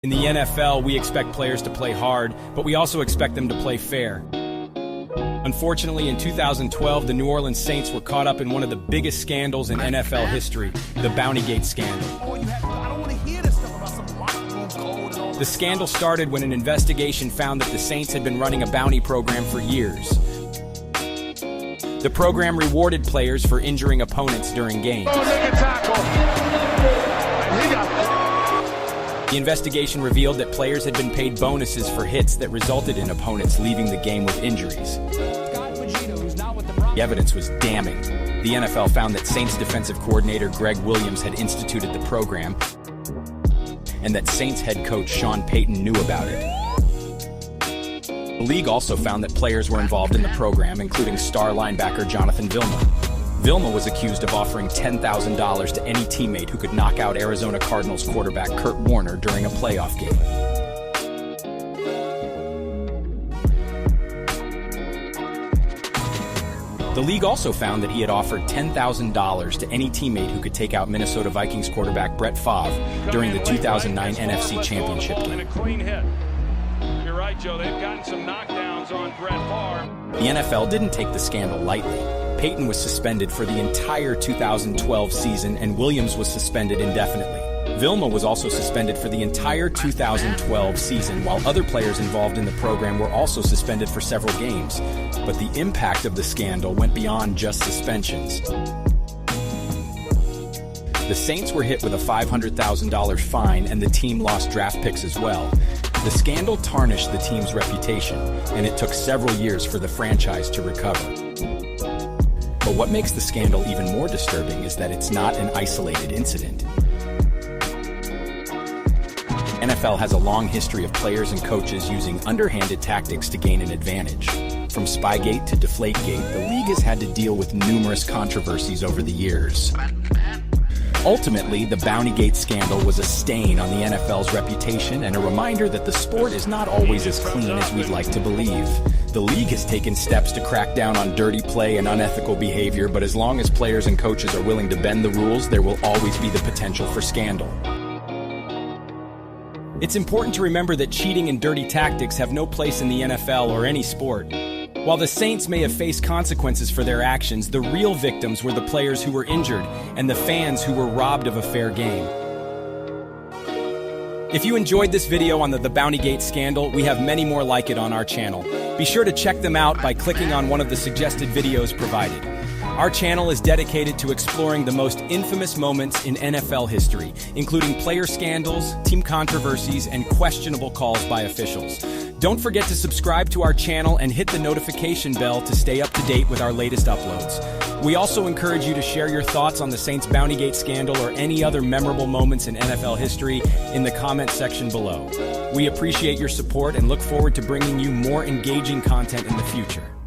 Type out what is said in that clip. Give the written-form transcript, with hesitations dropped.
In the NFL, we expect players to play hard, but we also expect them to play fair. Unfortunately, in 2012, the New Orleans Saints were caught up in one of the biggest scandals in NFL history, the Bountygate scandal. The scandal started when an investigation found that the Saints had been running a bounty program for years. The program rewarded players for injuring opponents during games. The investigation revealed that players had been paid bonuses for hits that resulted in opponents leaving the game with injuries. The evidence was damning. The NFL found that Saints defensive coordinator Gregg Williams had instituted the program, and that Saints head coach Sean Payton knew about it. The league also found that players were involved in the program, including star linebacker Jonathan Vilma. Vilma was accused of offering $10,000 to any teammate who could knock out Arizona Cardinals quarterback Kurt Warner during a playoff game. The league also found that he had offered $10,000 to any teammate who could take out Minnesota Vikings quarterback Brett Favre during the 2009 NFC Championship game. You're right, Joe. They've gotten some knockdowns on Brett Favre. The NFL didn't take the scandal lightly. Payton was suspended for the entire 2012 season, and Williams was suspended indefinitely. Vilma was also suspended for the entire 2012 season, while other players involved in the program were also suspended for several games. But the impact of the scandal went beyond just suspensions. The Saints were hit with a $500,000 fine, and the team lost draft picks as well. The scandal tarnished the team's reputation, and it took several years for the franchise to recover. But what makes the scandal even more disturbing is that it's not an isolated incident. NFL has a long history of players and coaches using underhanded tactics to gain an advantage. From Spygate to Deflategate, the league has had to deal with numerous controversies over the years. Ultimately, the Bountygate scandal was a stain on the NFL's reputation and a reminder that the sport is not always as clean as we'd like to believe. The league has taken steps to crack down on dirty play and unethical behavior, but as long as players and coaches are willing to bend the rules, there will always be the potential for scandal. It's important to remember that cheating and dirty tactics have no place in the NFL or any sport. While the Saints may have faced consequences for their actions, the real victims were the players who were injured and the fans who were robbed of a fair game. If you enjoyed this video on the Bountygate scandal, we have many more like it on our channel. Be sure to check them out by clicking on one of the suggested videos provided. Our channel is dedicated to exploring the most infamous moments in NFL history, including player scandals, team controversies, and questionable calls by officials. Don't forget to subscribe to our channel and hit the notification bell to stay up to date with our latest uploads. We also encourage you to share your thoughts on the Saints Bountygate scandal or any other memorable moments in NFL history in the comment section below. We appreciate your support and look forward to bringing you more engaging content in the future.